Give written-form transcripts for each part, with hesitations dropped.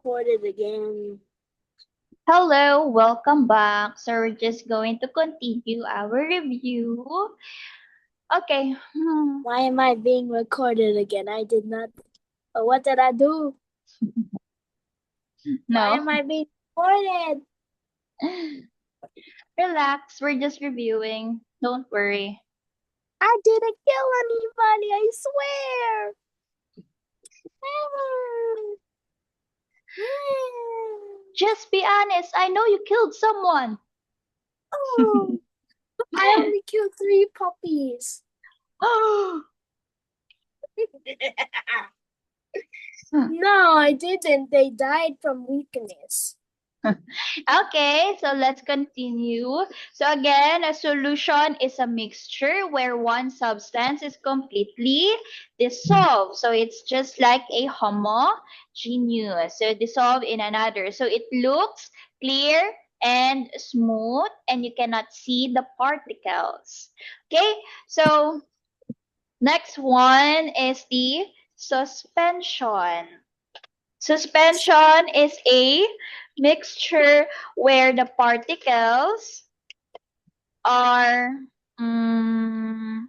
recorded again. Hello, welcome back. So we're just going to continue our review. Okay. Why am I being recorded again? I did not. What did I do? Why No. am I being recorded? Relax, we're just reviewing. Don't worry. I didn't kill anybody, I swear. Just be honest. I know you killed someone. Oh, I only killed 3 puppies. No, I didn't. They died from weakness. Okay, so let's continue. So again, a solution is a mixture where one substance is completely dissolved. So it's just like a homogeneous. So dissolved in another. So it looks clear and smooth and you cannot see the particles. Okay, so next one is the suspension. Suspension is a mixture where the particles are mm,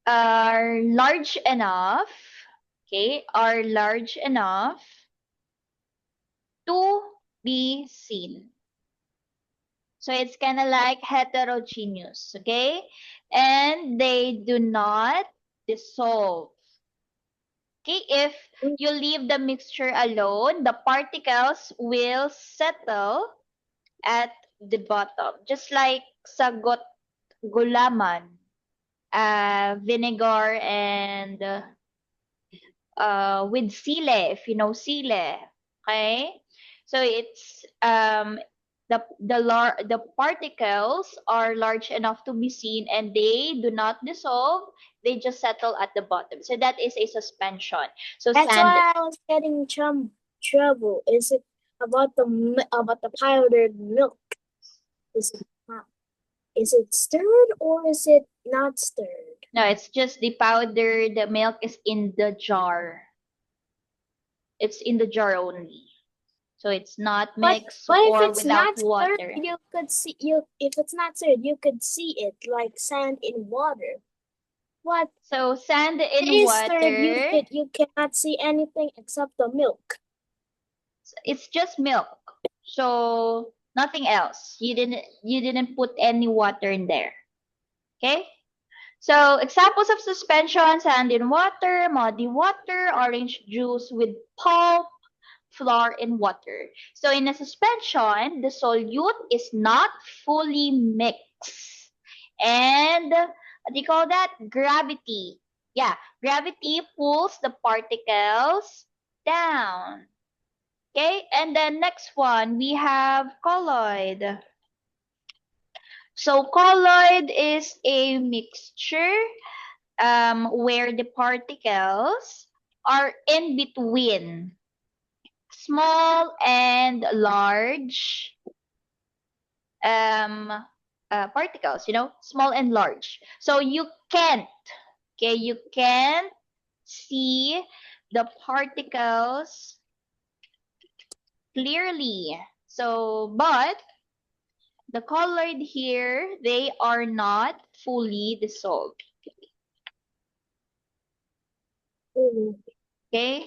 are large enough, okay, are large enough to be seen. So it's kind of like heterogeneous, okay? And they do not dissolve. Okay, if you leave the mixture alone, the particles will settle at the bottom. Just like sa gulaman, vinegar and with sile, if you know sile. Okay? So it's the particles are large enough to be seen and they do not dissolve, they just settle at the bottom. So that is a suspension. So That's sand. why I was getting trouble. Is it about the powdered milk? Is it not? Is it stirred or is it not stirred? No, it's just the powder. The milk is in the jar. It's in the jar only. So it's not But mixed but if or it's without not stirred, water. you could see you. If it's not stirred, you could see it like sand in water. What So sand it in is stirred, water, you cannot see anything except the milk. it's just milk. So nothing else. You didn't put any water in there. Okay? So examples of suspension: sand in water, muddy water, orange juice with pulp, flour in water. So in a suspension, the solute is not fully mixed. And what do you call that? Gravity. Yeah, gravity pulls the particles down. Okay, and then next one, we have colloid. So colloid is a mixture where the particles are in between small and large um, particles, small and large. So you can't see the particles clearly. So, but the colloid here, they are not fully dissolved. Mm. Okay?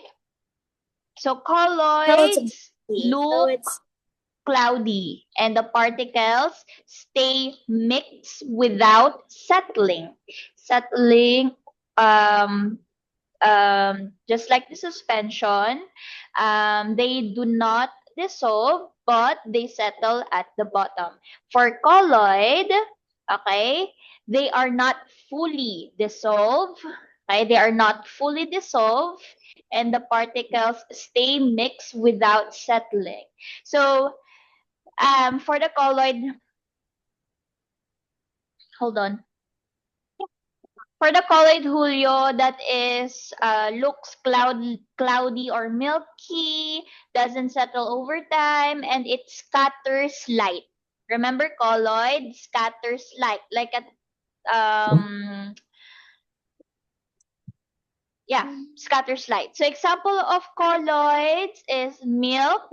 So So it's colloids so look it's cloudy and the particles stay mixed without settling. Settling, um, just like the suspension, they do not dissolve, but they settle at the bottom. For colloid, okay, they are not fully dissolved. Okay, they are not fully dissolved, and the particles stay mixed without settling. So, for the colloid, hold on. For the colloid, Julio, that is looks cloudy or milky, doesn't settle over time, and it scatters light. Remember, colloid scatters light, like a um Yeah, scatter slide. So example of colloids is milk.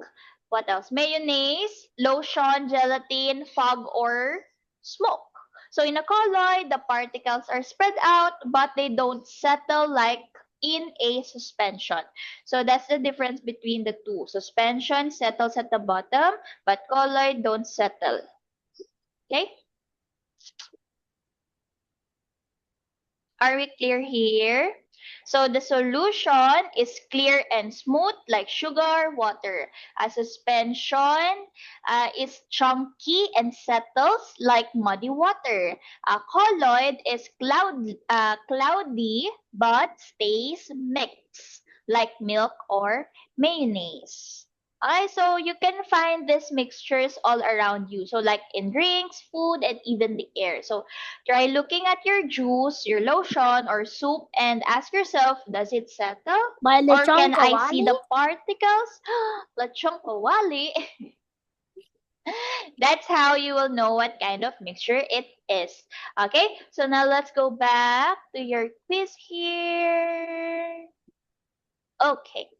What else? Mayonnaise, lotion, gelatin, fog, or smoke. So in a colloid, the particles are spread out, but they don't settle like in a suspension. So that's the difference between the two. Suspension settles at the bottom, but colloid don't settle. Okay? Are we clear here? So the solution is clear and smooth like sugar, water. A suspension is chunky and settles like muddy water. A colloid is cloudy but stays mixed like milk or mayonnaise. Okay, so you can find these mixtures all around you. So like in drinks, food, and even the air. So try looking at your juice, your lotion, or soup and ask yourself, does it settle? By Or Lechon can I see Kawali? the particles? Lechong kawali. That's how you will know what kind of mixture it is. Okay, so now let's go back to your quiz here. Okay.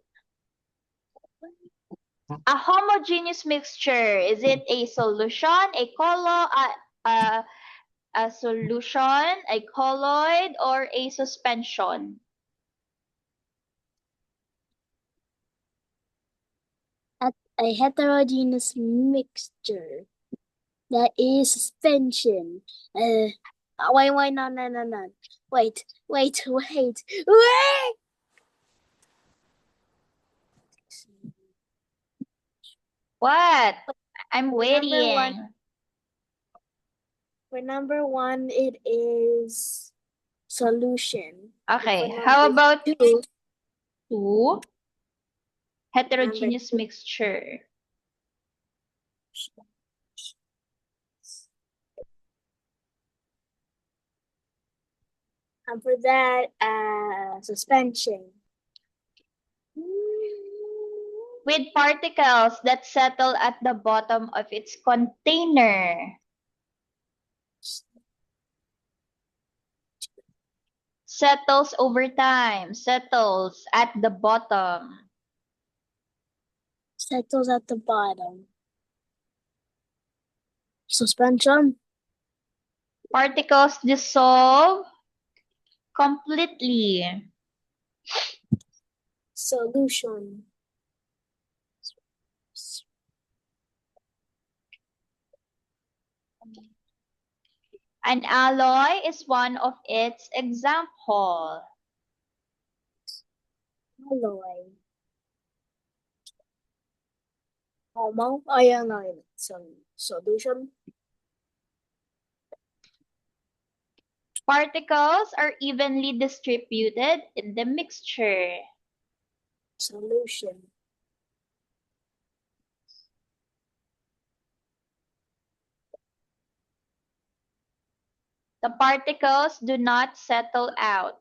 A homogeneous mixture, is it a solution, a a solution, a colloid, or a suspension? A heterogeneous mixture. That is suspension. Wait, no. Wait. What? I'm For number one, waiting. for number one, it is solution. Okay, For how number about two, two? Heterogeneous two. mixture. And for that, suspension. With particles that settle at the bottom of its container. Settles over time. Settles at the bottom. Settles at the bottom. Suspension. Particles dissolve completely. Solution. An alloy is one of its example. Alloy. Homoiodine. Solution. Particles are evenly distributed in the mixture. Solution. The particles do not settle out.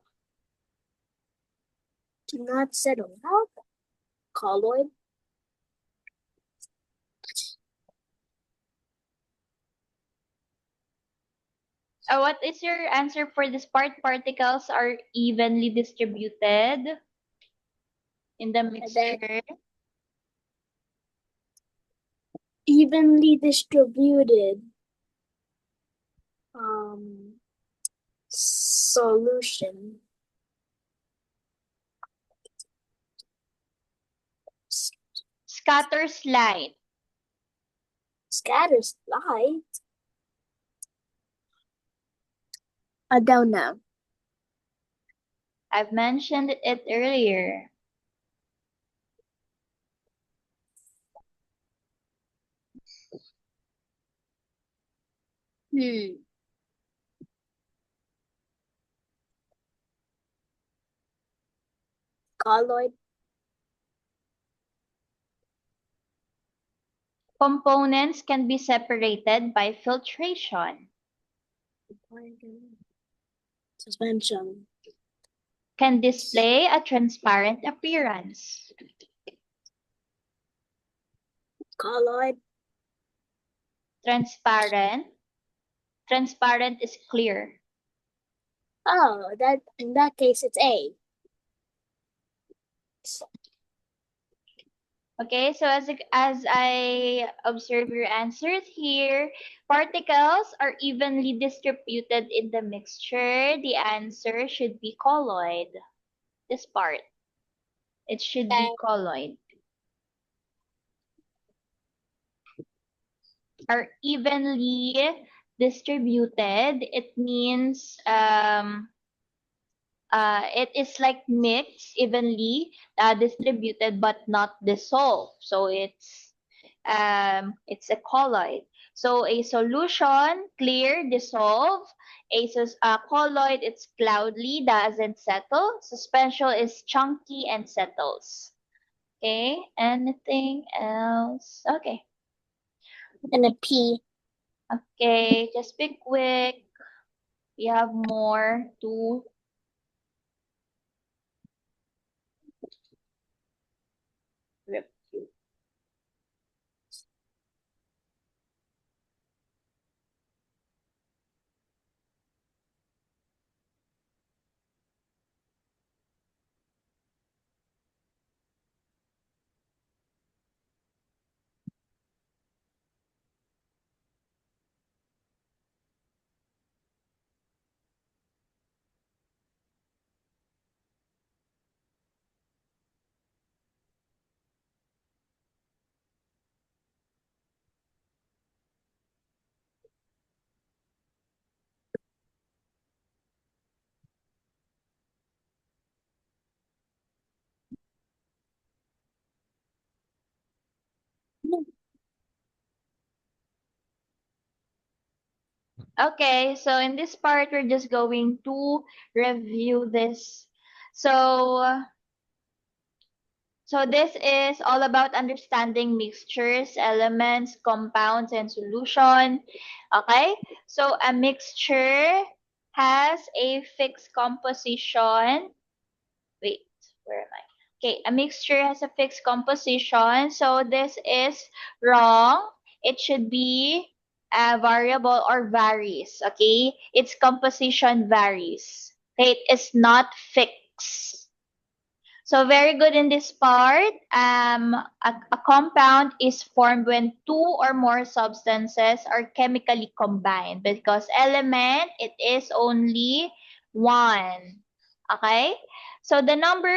Do not settle out. Colloid. What is your answer for this part? Particles are evenly distributed in the mixture. Evenly distributed. Solution. Scatters light. Scatters light. I don't know. I've mentioned it earlier. Colloid. Components can be separated by filtration. Suspension. Can display a transparent appearance. Colloid. Transparent. Transparent is clear. Oh, in that case it's A. Okay, so as I observe your answers here, particles are evenly distributed in the mixture. The answer should be colloid. This part. It should be colloid. Are evenly distributed. It means it is like mixed evenly distributed but not dissolved. So it's a colloid. So a solution, clear, dissolve. A colloid, it's cloudy, doesn't settle. Suspension is chunky and settles. Okay, anything else? Okay. And a P. Okay, just be quick. We have more to review. Okay, so in this part, we're just going to review this. So, so this is all about understanding mixtures, elements, compounds, and solution. Okay, so a mixture has a fixed composition. Wait, where am I? Okay, a mixture has a fixed composition. So this is wrong. It should be a variable or varies. Okay, its composition varies. Okay, it is not fixed. So very good in this part. A compound is formed when two or more substances are chemically combined because element, it is only one. Okay? So the number,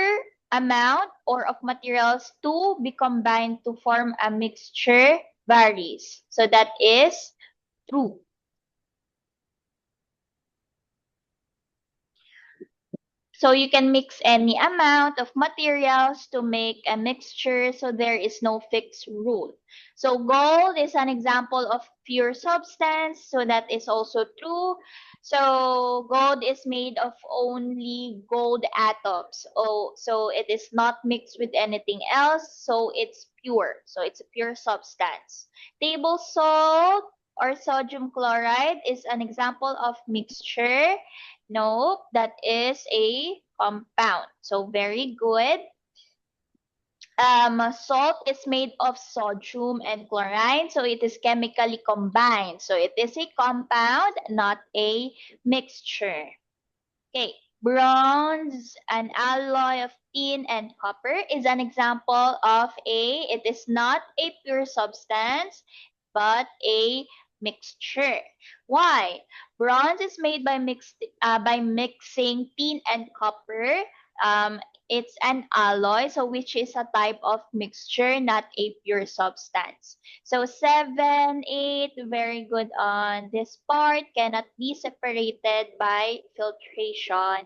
amount, or of materials to be combined to form a mixture varies. So that is true. So you can mix any amount of materials to make a mixture, so there is no fixed rule. So gold is an example of pure substance, so that is also true. So gold is made of only gold atoms. Oh, so it is not mixed with anything else, so it's pure. So it's a pure substance. Table salt or sodium chloride is an example of mixture. Nope, that is a compound. So very good. Salt is made of sodium and chlorine, so it is chemically combined. So it is a compound, not a mixture. Okay, bronze, an alloy of tin and copper, is an example of it is not a pure substance, but a mixture. Why? Bronze is made by mixing tin and copper. Um, it's an alloy, so which is a type of mixture, not a pure substance. So 7, 8, very good on this part, cannot be separated by filtration.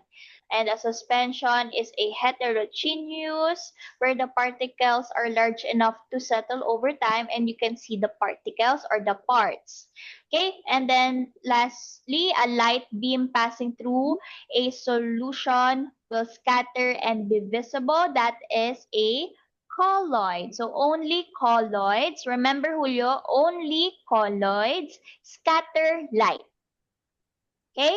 And a suspension is a heterogeneous where the particles are large enough to settle over time and you can see the particles or the parts. Okay, and then lastly, a light beam passing through a solution will scatter and be visible. That is a colloid. So only colloids, remember Julio, only colloids scatter light. Okay?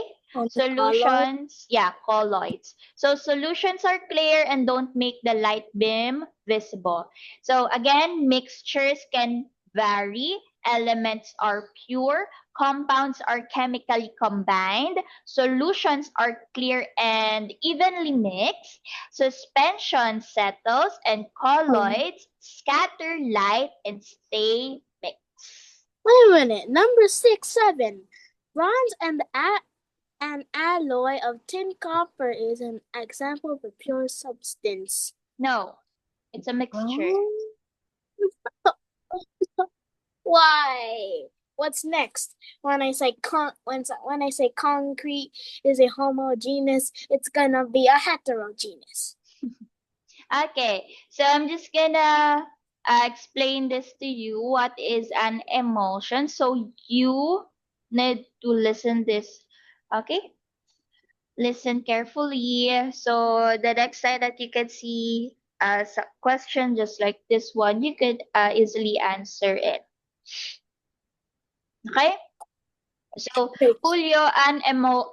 Solutions, yeah, colloids. So solutions are clear and don't make the light beam visible. So again, mixtures can vary Elements are pure, compounds are chemically combined, solutions are clear and evenly mixed, suspension settles, and colloids scatter light and stay mixed. Wait a minute. Number 6, 7. Bronze and an alloy of tin copper is an example of a pure substance. No, it's a mixture. Why? What's next? When I say when I say concrete is a homogeneous, it's gonna be a heterogeneous. Okay, so I'm just gonna explain this to you. What is an emulsion? So you need to listen this. Okay, listen carefully. So the next time that you can see a question just like this one, you could easily answer it. Okay. So, Julio, an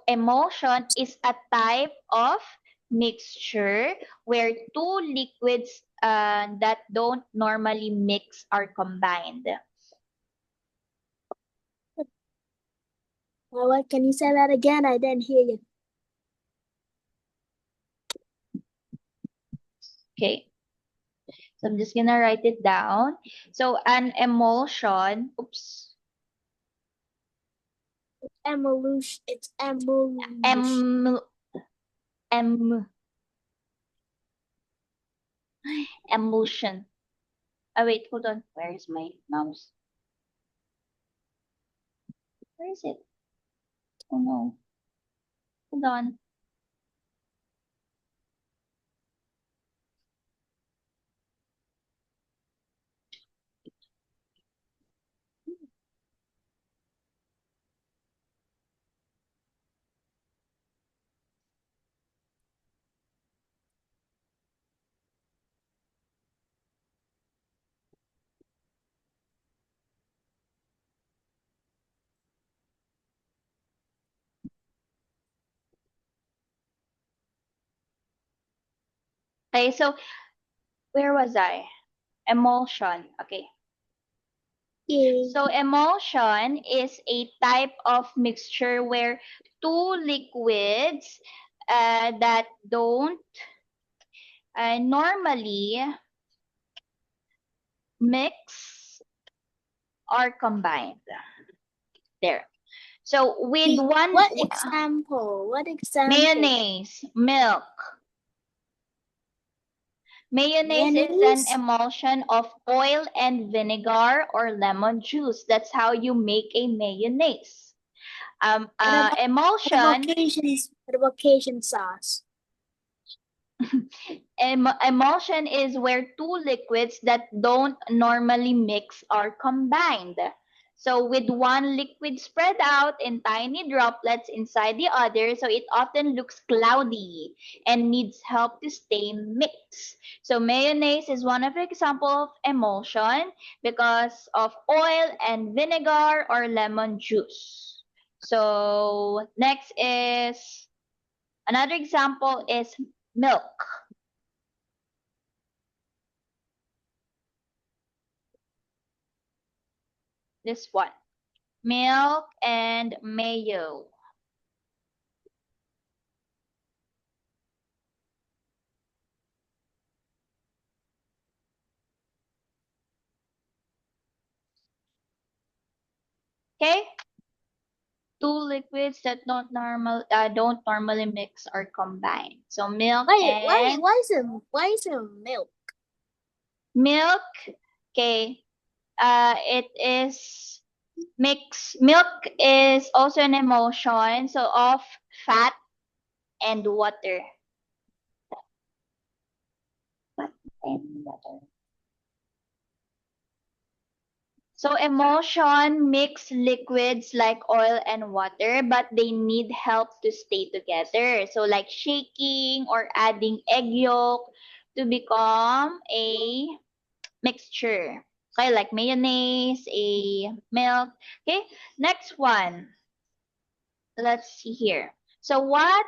emulsion is a type of mixture where two liquids that don't normally mix are combined. Well, what can you say that again? I didn't hear you. Okay. So I'm just gonna write it down. So an emulsion, oops. Emulsion. It's emulsion. Emulsion. Oh wait, hold on. Where is my mouse? Where is it? Oh no. Hold on. Okay, so where was I? Emulsion. Okay. Yeah. So emulsion is a type of mixture where two liquids that don't normally mix are combined. There. So with one What example? What example? mayonnaise, milk. Mayonnaise is an emulsion of oil and vinegar or lemon juice. That's how you make a mayonnaise. Emulsion. What about Cajun sauce? Emulsion is where two liquids that don't normally mix are combined. So with one liquid spread out in tiny droplets inside the other, so it often looks cloudy and needs help to stay mixed. So mayonnaise is one of the example of emulsion because of oil and vinegar or lemon juice. So next is another example is milk. This one. Milk and mayo. Okay? Two liquids that don't normally mix or combine. So milk and why is it milk? Milk, okay. It is milk is also an emulsion, so of fat and water. Fat and water. So emulsion mix liquids like oil and water, but they need help to stay together. So like shaking or adding egg yolk to become a mixture. Okay, like mayonnaise, a milk. Okay, next one. Let's see here. So why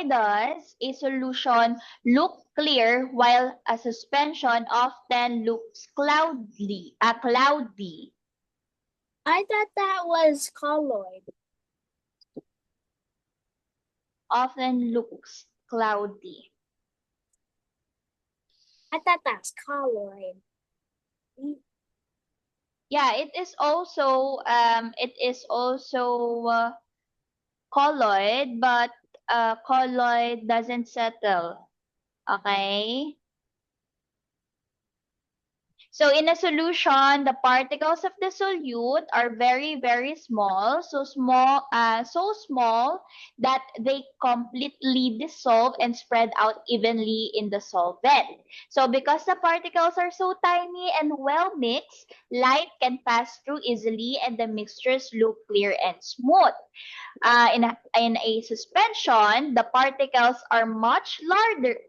does a solution look clear while a suspension often looks cloudy? I thought that was colloid. Often looks cloudy. I thought that's colloid. Yeah, it is also colloid, but colloid doesn't settle. Okay? So in a solution, the particles of the solute are very, very small, so small that they completely dissolve and spread out evenly in the solvent. So because the particles are so tiny and well mixed, light can pass through easily and the mixtures look clear and smooth. In a suspension, the particles are much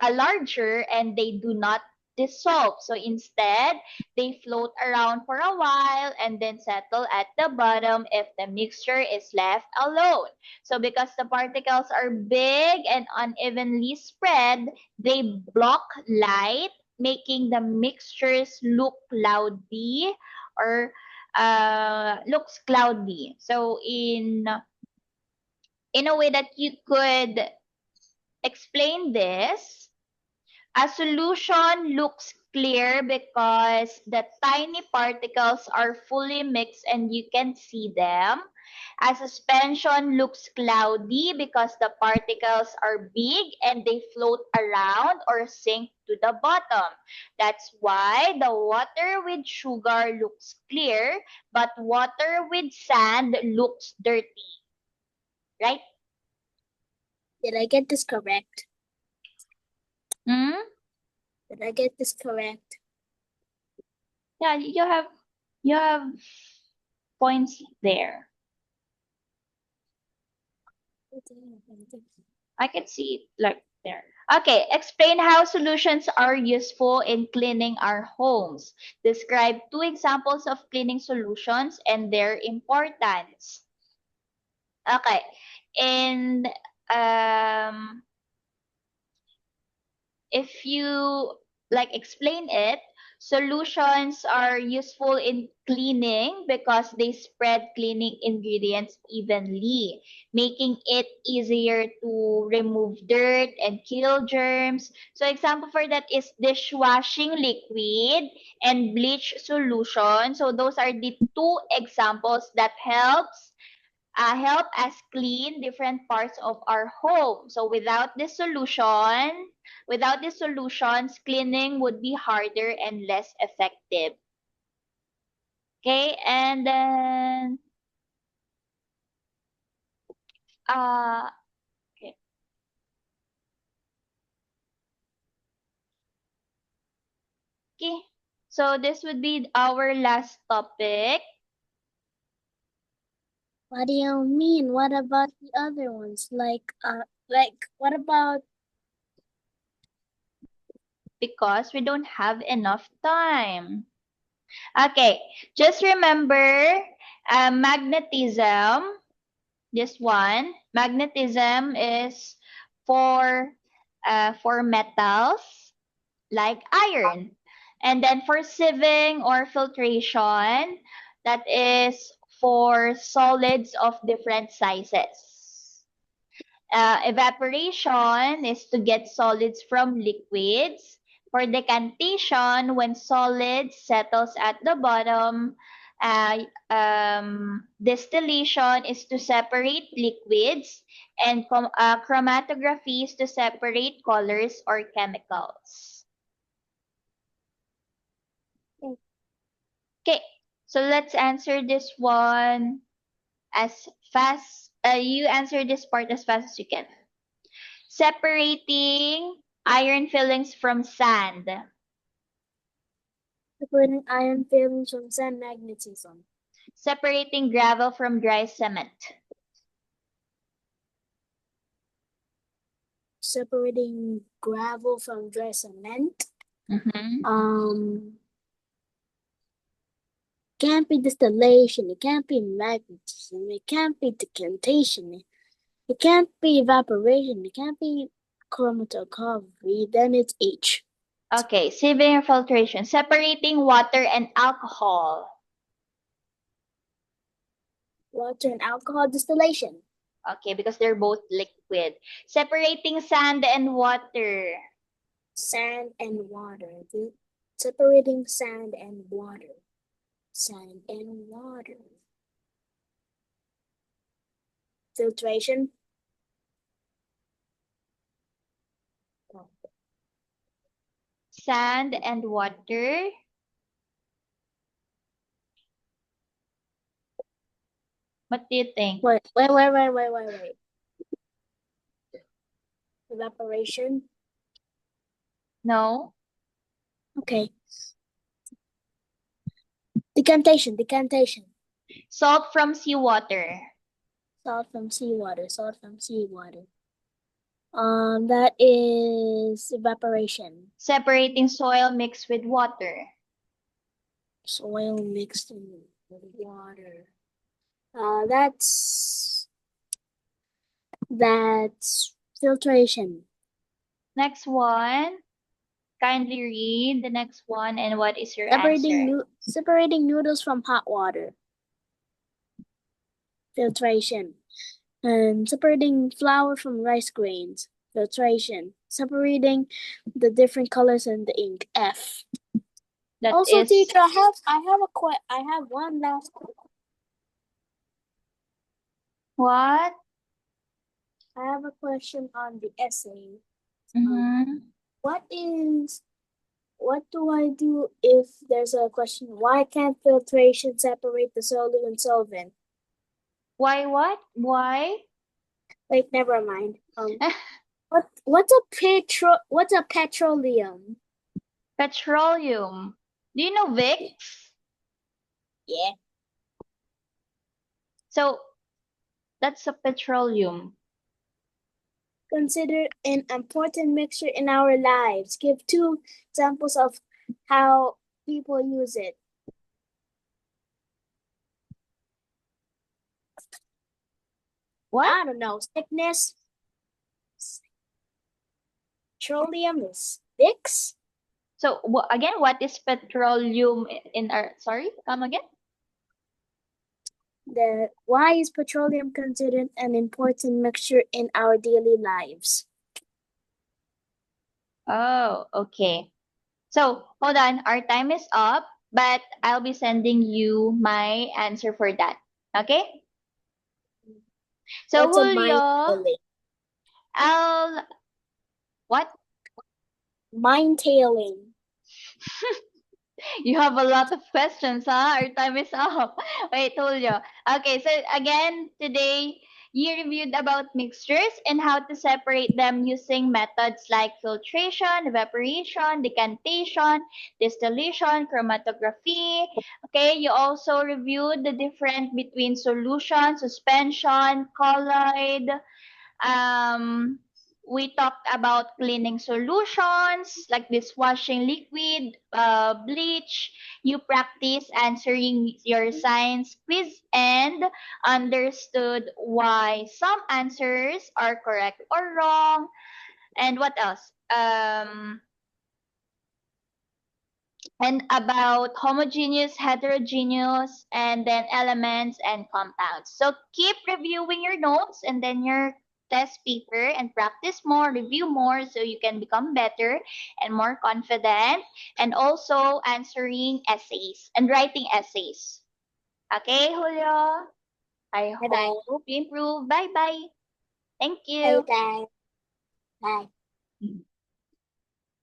larger and they do not dissolve. So instead, they float around for a while and then settle at the bottom if the mixture is left alone. So because the particles are big and unevenly spread, they block light, making the mixtures look cloudy or looks cloudy. So in a way that you could explain this, a solution looks clear because the tiny particles are fully mixed and you can see them. A suspension looks cloudy because the particles are big and they float around or sink to the bottom. That's why the water with sugar looks clear, but water with sand looks dirty. Right? Did I get this correct? Hmm? Did I get this correct? Yeah, you have points there. I can see it like there. Okay, explain how solutions are useful in cleaning our homes. Describe 2 examples of cleaning solutions and their importance. Okay, and um, if you like explain it, solutions are useful in cleaning because they spread cleaning ingredients evenly, making it easier to remove dirt and kill germs. So example for that is dishwashing liquid and bleach solution. So those are the 2 examples that help us clean different parts of our home. So without these solutions, cleaning would be harder and less effective. Okay, and then uh okay. Okay. So this would be our last topic. What do you mean? What about the other ones? Like what about Because we don't have enough time. Okay, just remember magnetism. This one, magnetism is for metals like iron. And then for sieving or filtration, that is for solids of different sizes. Evaporation is to get solids from liquids. For decantation, when solids settles at the bottom, distillation is to separate liquids, and chromatography is to separate colors or chemicals. Okay, so let's answer this one as fast. You answer this part as fast as you can. Separating iron fillings from sand. separating iron filings from sand magnetism? Separating gravel from dry cement. Separating gravel from dry cement? Mm-hmm. Can't be distillation, it can't be magnetism, it can't be decantation, it can't be evaporation, it can't be chromatography, then it's H. Okay, sieving or filtration. Separating water and alcohol. Water and alcohol distillation. Okay, because they're both liquid. Separating sand and water. Sand and water. Separating sand and water. Sand and water. Filtration. Sand and water. What do you think? Wait. Evaporation. No? Okay. Decantation. Salt from seawater. Salt from seawater. That is evaporation. Separating soil mixed with water. Soil mixed with water. That's filtration. Next one. Kindly read the next one and what is your answer? Separating noodles from hot water. Filtration. And separating flour from rice grains. Filtration. Separating the different colors in the ink. F. That Also, is teacher, I have one last question. what? I have a question on the essay. Mm-hmm. What do I do if there's a question? Why can't filtration separate the solute and solvent? Why what? Why? Wait, never mind. What's a petroleum? Petroleum. Do you know Vicks? Yeah. So that's a petroleum. Considered an important mixture in our lives. Give 2 examples of how people use it. What? I don't know. Sickness. Petroleum is Vicks. So again, what is petroleum in our? Sorry, come again. Why is petroleum considered an important mixture in our daily lives? Oh, okay. So hold on, our time is up, but I'll be sending you my answer for that. Okay? So What's a mind Julio, tailing? I'll what? Mind tailing. You have a lot of questions, huh? Our time is up. Wait, Julio. Okay, so again, today you reviewed about mixtures and how to separate them using methods like filtration, evaporation, decantation, distillation, chromatography. Okay, you also reviewed the difference between solution, suspension, colloid, um, we talked about cleaning solutions like dishwashing liquid, bleach. You practice answering your science quiz and understood why some answers are correct or wrong. And what else? And about homogeneous, heterogeneous, and then elements and compounds. So keep reviewing your notes and then your test paper and practice more, review more so you can become better and more confident, and also answering essays and writing essays. Okay, Julio? I Bye-bye. hope you improve. Bye bye. Thank you. Bye-bye. Bye.